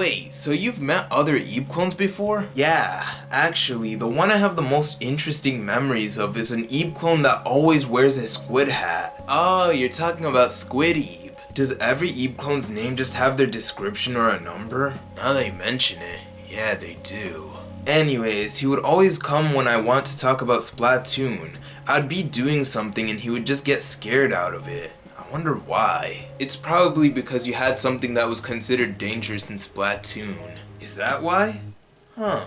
Wait, so you've met other Eeb clones before? Yeah, actually, the one I have the most interesting memories of is an Eeb clone that always wears a squid hat. Oh, you're talking about Squid Eeb. Does every Eeb clone's name just have their description or a number? Now that you mention it, yeah, they do. Anyways, he would always come when I want to talk about Splatoon. I'd be doing something and he would just get scared out of it. I wonder why. It's probably because you had something that was considered dangerous in Splatoon. Is that why? Huh.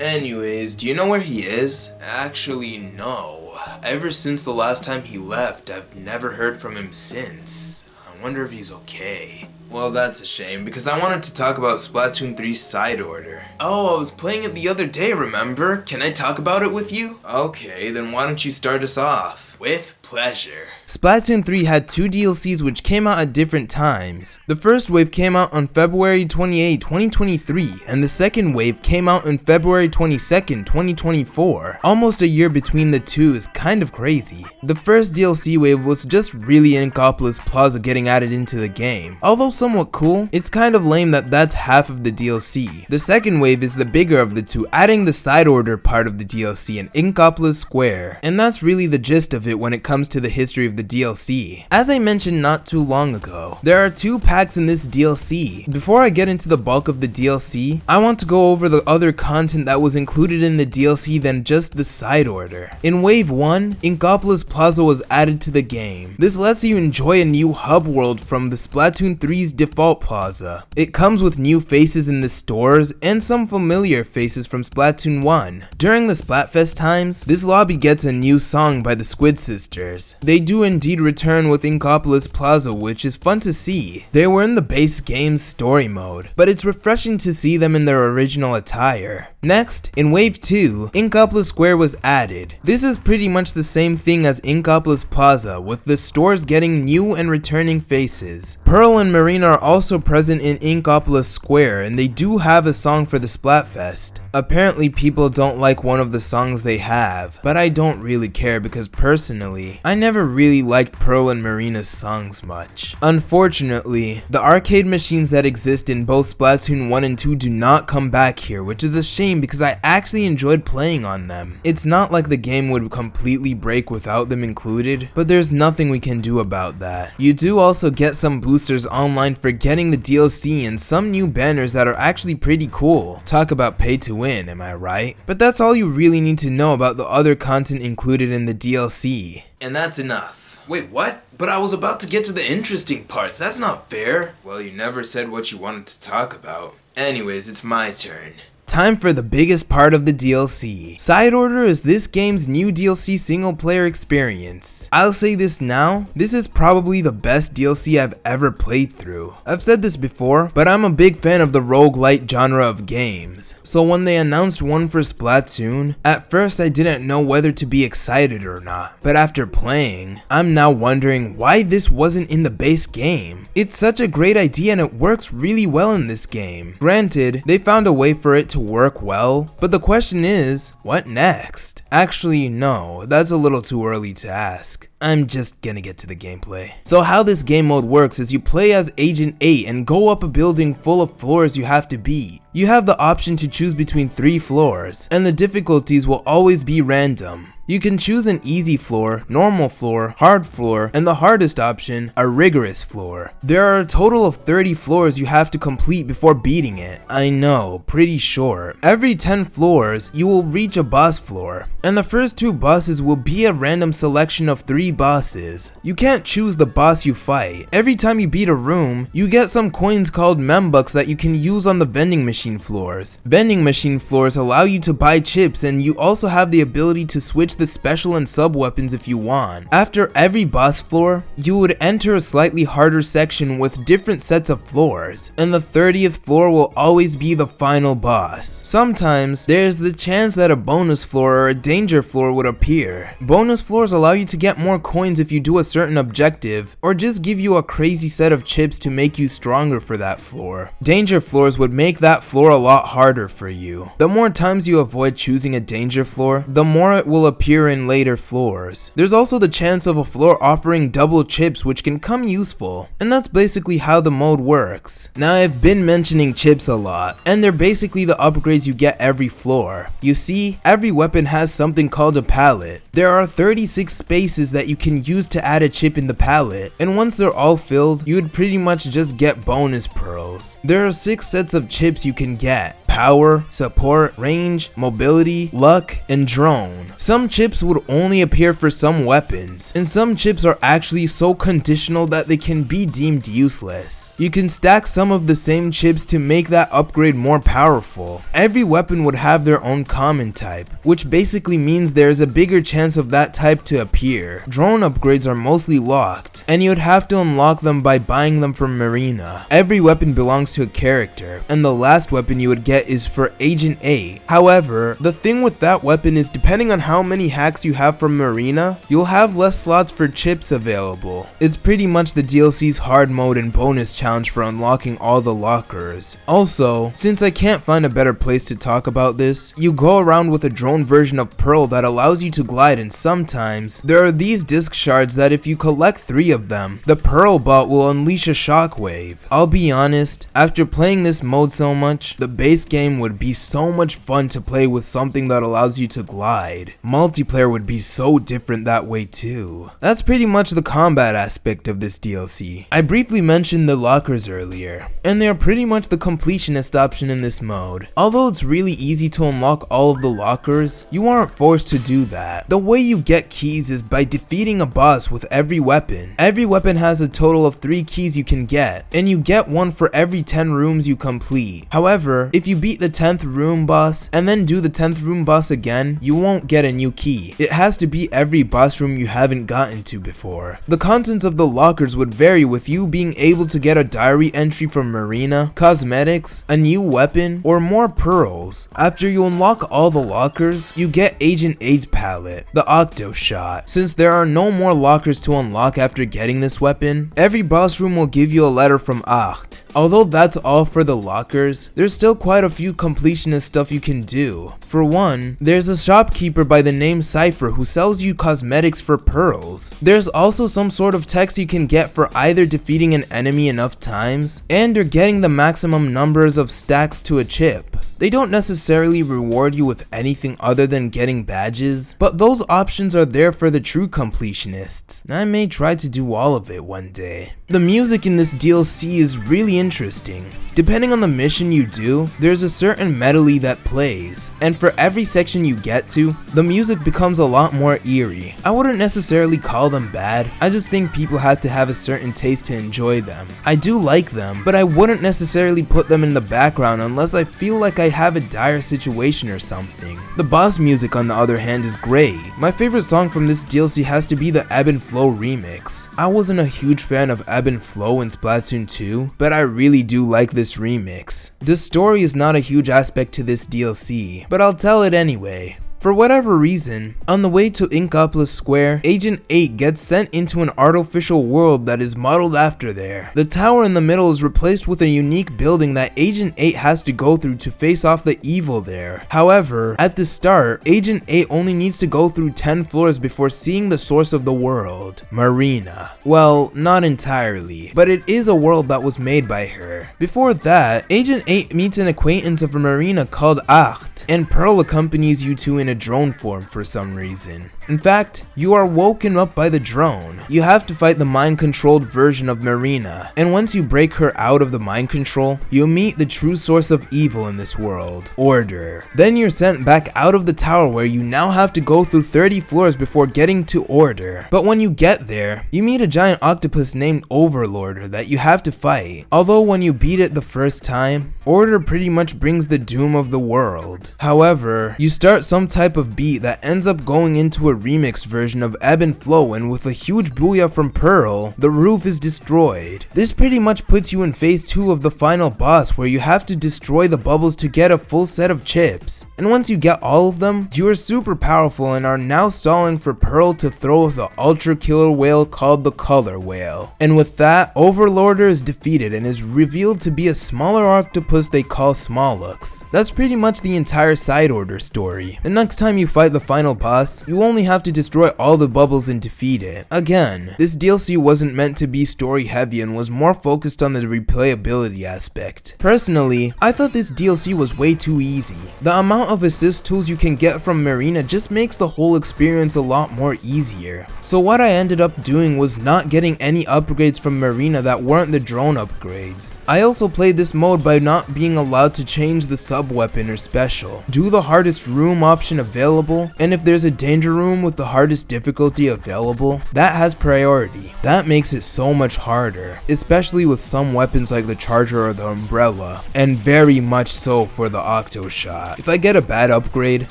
Anyways, do you know where he is? Actually, no. Ever since the last time he left, I've never heard from him since. I wonder if he's okay. Well, that's a shame, because I wanted to talk about Splatoon 3's side order. Oh, I was playing it the other day, remember? Can I talk about it with you? Okay, then why don't you start us off? With pleasure. Splatoon 3 had 2 DLCs which came out at different times. The first wave came out on February 28, 2023, and the second wave came out on February 22nd, 2024. Almost a year between the two is kind of crazy. The first DLC wave was just really Inkopolis Plaza getting added into the game. Although somewhat cool, it's kind of lame that that's half of the DLC. The second wave is the bigger of the two, adding the side order part of the DLC in Inkopolis Square. And that's really the gist of it when it comes to the history of the DLC. As I mentioned not too long ago, there are 2 packs in this DLC. Before I get into the bulk of the DLC, I want to go over the other content that was included in the DLC than just the side order. In Wave 1, Inkopolis Plaza was added to the game. This lets you enjoy a new hub world from the Splatoon 3's default plaza. It comes with new faces in the stores and some familiar faces from Splatoon 1. During the Splatfest times, this lobby gets a new song by the Squid Sisters. They do indeed return with Inkopolis Plaza, which is fun to see. They were in the base game's story mode, but it's refreshing to see them in their original attire. Next, in Wave 2, Inkopolis Square was added. This is pretty much the same thing as Inkopolis Plaza, with the stores getting new and returning faces. Pearl and Marina are also present in Inkopolis Square, and they do have a song for the Splatfest. Apparently people don't like one of the songs they have, but I don't really care because personally, I never really liked Pearl and Marina's songs much. Unfortunately, the arcade machines that exist in both Splatoon 1 and 2 do not come back here, which is a shame because I actually enjoyed playing on them. It's not like the game would completely break without them included, but there's nothing we can do about that. You do also get some boosters online for getting the DLC and some new banners that are actually pretty cool. Talk about pay to win, am I right? But that's all you really need to know about the other content included in the DLC. And that's enough. Wait, what? But I was about to get to the interesting parts. That's not fair. Well, you never said what you wanted to talk about. Anyways, it's my turn. Time for the biggest part of the DLC. Side Order is this game's new DLC single player experience. I'll say this now, this is probably the best DLC I've ever played through. I've said this before, but I'm a big fan of the roguelite genre of games. So when they announced one for Splatoon, at first I didn't know whether to be excited or not. But after playing, I'm now wondering why this wasn't in the base game. It's such a great idea and it works really well in this game. Granted, they found a way for it to work well, but the question is, what next? Actually, no, that's a little too early to ask. I'm just gonna get to the gameplay. So how this game mode works is you play as Agent 8 and go up a building full of floors you have to beat. You have the option to choose between 3 floors, and the difficulties will always be random. You can choose an easy floor, normal floor, hard floor, and the hardest option, a rigorous floor. There are a total of 30 floors you have to complete before beating it. I know, pretty short. Every 10 floors, you will reach a boss floor, and the first 2 bosses will be a random selection of 3 bosses. You can't choose the boss you fight. Every time you beat a room, you get some coins called membucks that you can use on the vending machine floors. Vending machine floors allow you to buy chips, and you also have the ability to switch the special and sub weapons if you want. After every boss floor, you would enter a slightly harder section with different sets of floors, and the 30th floor will always be the final boss. Sometimes, there's the chance that a bonus floor or a danger floor would appear. Bonus floors allow you to get more coins if you do a certain objective, or just give you a crazy set of chips to make you stronger for that floor. Danger floors would make that floor a lot harder for you. The more times you avoid choosing a danger floor, the more it will appear appear in later floors. There's also the chance of a floor offering double chips, which can come useful, and that's basically how the mode works. Now, I've been mentioning chips a lot, and they're basically the upgrades you get every floor. You see, every weapon has something called a pallet. There are 36 spaces that you can use to add a chip in the pallet, and once they're all filled, you would pretty much just get bonus pearls. There are 6 sets of chips you can get: power, support, range, mobility, luck, and drone. Some chips would only appear for some weapons, and some chips are actually so conditional that they can be deemed useless. You can stack some of the same chips to make that upgrade more powerful. Every weapon would have their own common type, which basically means there is a bigger chance of that type to appear. Drone upgrades are mostly locked, and you would have to unlock them by buying them from Marina. Every weapon belongs to a character, and the last weapon you would get is for Agent 8. However, the thing with that weapon is depending on how many hacks you have from Marina, you'll have less slots for chips available. It's pretty much the DLC's hard mode and bonus challenge for unlocking all the lockers. Also, since I can't find a better place to talk about this, you go around with a drone version of Pearl that allows you to glide, and sometimes there are these disc shards that if you collect 3 of them, the Pearl bot will unleash a shockwave. I'll be honest, after playing this mode so much, the base game would be so much fun to play with something that allows you to glide. Multiplayer would be so different that way too. That's pretty much the combat aspect of this DLC. I briefly mentioned the lockers earlier, and they are pretty much the completionist option in this mode. Although it's really easy to unlock all of the lockers, you aren't forced to do that. The way you get keys is by defeating a boss with every weapon. Every weapon has a total of 3 keys you can get, and you get one for every 10 rooms you complete. However, if you beat the 10th room boss and then do the 10th room boss again, you won't get a new key. It has to be every boss room you haven't gotten to before. The contents of the lockers would vary, with you being able to get a diary entry from Marina, cosmetics, a new weapon, or more pearls. After you unlock all the lockers, you get Agent 8's palette, the Octo Shot. Since there are no more lockers to unlock after getting this weapon, every boss room will give you a letter from Acht. Although that's all for the lockers, there's still quite a few completionist stuff you can do. For one, there's a shopkeeper by the name Cypher who sells you cosmetics for pearls. There's also some sort of text you can get for either defeating an enemy enough times, and or getting the maximum numbers of stacks to a chip. They don't necessarily reward you with anything other than getting badges, but those options are there for the true completionists. I may try to do all of it one day. The music in this DLC is really interesting. Depending on the mission you do, there's a certain melody that plays, and for every section you get to, the music becomes a lot more eerie. I wouldn't necessarily call them bad, I just think people have to have a certain taste to enjoy them. I do like them, but I wouldn't necessarily put them in the background unless I feel like I have a dire situation or something. The boss music, on the other hand, is great. My favorite song from this DLC has to be the Ebb and Flow remix. I wasn't a huge fan of Ebb and Flow in Splatoon 2, but I really do like this remix. The story is not a huge aspect to this DLC, but I'll tell it anyway. For whatever reason, on the way to Inkopolis Square, Agent 8 gets sent into an artificial world that is modeled after there. The tower in the middle is replaced with a unique building that Agent 8 has to go through to face off the evil there. However, at the start, Agent 8 only needs to go through 10 floors before seeing the source of the world, Marina. Well, not entirely, but it is a world that was made by her. Before that, Agent 8 meets an acquaintance of Marina called Acht, and Pearl accompanies you two in a drone form for some reason. In fact, you are woken up by the drone. You have to fight the mind-controlled version of Marina, and once you break her out of the mind control, you'll meet the true source of evil in this world, Order. Then you're sent back out of the tower where you now have to go through 30 floors before getting to Order. But when you get there, you meet a giant octopus named Overlorder that you have to fight. Although when you beat it the first time, Order pretty much brings the doom of the world. However, you start some type of beat that ends up going into a remixed version of Ebb and Flow, and with a huge booyah from Pearl, the roof is destroyed. This pretty much puts you in phase 2 of the final boss, where you have to destroy the bubbles to get a full set of chips. And once you get all of them, you are super powerful and are now stalling for Pearl to throw the ultra killer whale called the Color Whale. And with that, Overlorder is defeated and is revealed to be a smaller octopus they call Smallux. That's pretty much the entire side order story. The next time you fight the final boss, you only have to destroy all the bubbles and defeat it. Again, this DLC wasn't meant to be story heavy and was more focused on the replayability aspect. Personally, I thought this DLC was way too easy. The amount of assist tools you can get from Marina just makes the whole experience a lot more easier. So what I ended up doing was not getting any upgrades from Marina that weren't the drone upgrades. I also played this mode by not being allowed to change the sub weapon or special, do the hardest room option available, and if there's a danger room with the hardest difficulty available, that has priority. That makes it so much harder, especially with some weapons like the charger or the umbrella, and very much so for the octo shot. If I get a bad upgrade,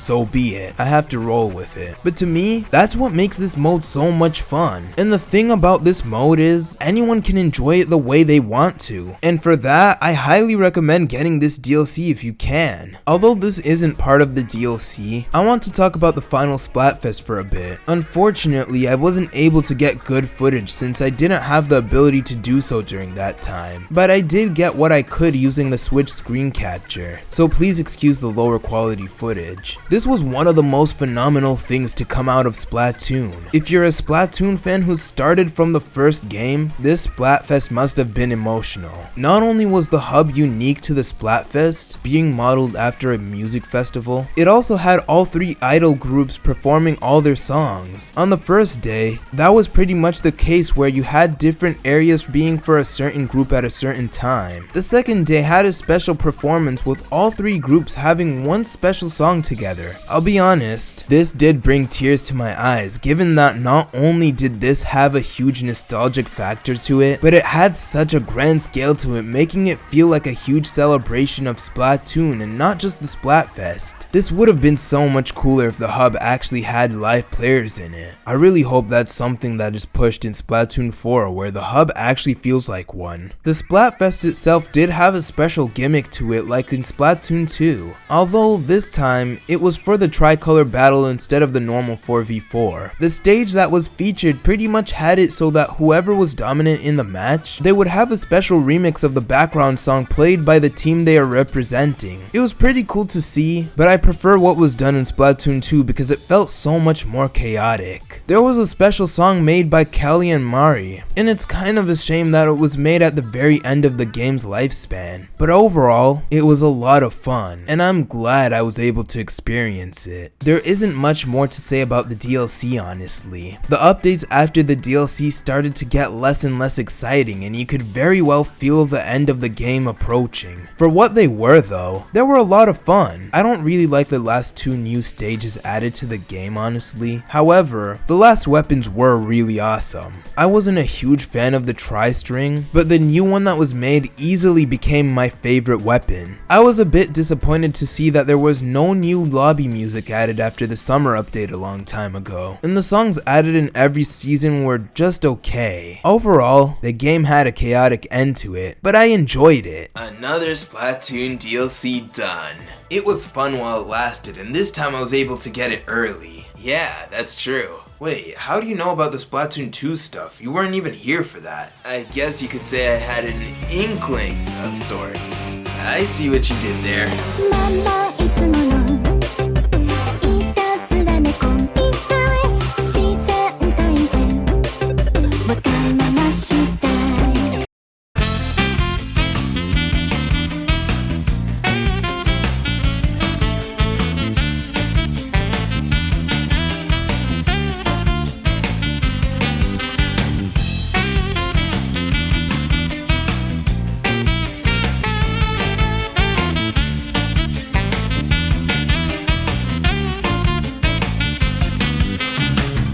so be it. I have to roll with it. But to me, that's what makes this mode so much fun. And the thing about this mode is, anyone can enjoy it the way they want to. And for that, I highly recommend getting this DLC if you can. Although this isn't part of the DLC, I want to talk about the final Splatfest for a bit. Unfortunately, I wasn't able to get good footage since I didn't have the ability to do so during that time. But I did get what I could using the Switch screen capture, so please excuse the lower quality footage. This was one of the most phenomenal things to come out of Splatoon. If you're a Splatoon fan who started from the first game, this Splatfest must have been emotional. Not only was the hub unique to the Splatfest, being modeled after a music festival, it also had all three idol groups performing all their songs. On the first day, that was pretty much the case where you had different areas being for a certain group at a certain time. The second day had a special performance with all three groups having one special song together. I'll be honest, this did bring tears to my eyes, given that not only did this have a huge nostalgic factor to it, but it had such a grand scale to it, making it feel like a huge celebration of Splatoon and not just the Splatfest. This would have been so much cooler if the hub actually had live players in it. I really hope that's something that is pushed in Splatoon 4, where the hub actually feels like one. The Splatfest itself did have a special gimmick to it like in Splatoon 2, although this time it was for the tricolor battle instead of the normal 4v4. The stage that was featured pretty much had it so that whoever was dominant in the match, they would have a special remix of the background song played by the team they are representing. It was pretty cool to see, but I prefer what was done in Splatoon 2 because it felt so much more chaotic. There was a special song made by Kelly and Mari, and it's kind of a shame that it was made at the very end of the game's lifespan. But overall, it was a lot of fun, and I'm glad I was able to experience it. There isn't much more to say about the DLC, honestly. The updates after the DLC started to get less and less exciting, and you could very well feel the end of the game approaching. For what they were though, they were a lot of fun. I don't really like the last two new stages added to the game, honestly. However, the last weapons were really awesome. I wasn't a huge fan of the tri-string, but the new one that was made easily became my favorite weapon. I was a bit disappointed to see that there was no new lobby music added after the summer update a long time ago, and the songs added in every season were just okay. Overall, the game had a chaotic end to it, but I enjoyed it. Another Splatoon DLC done. It was fun while it lasted, and this time I was able to get it early. Yeah, that's true. Wait, how do you know about the Splatoon 2 stuff? You weren't even here for that. I guess you could say I had an inkling of sorts. I see what you did there.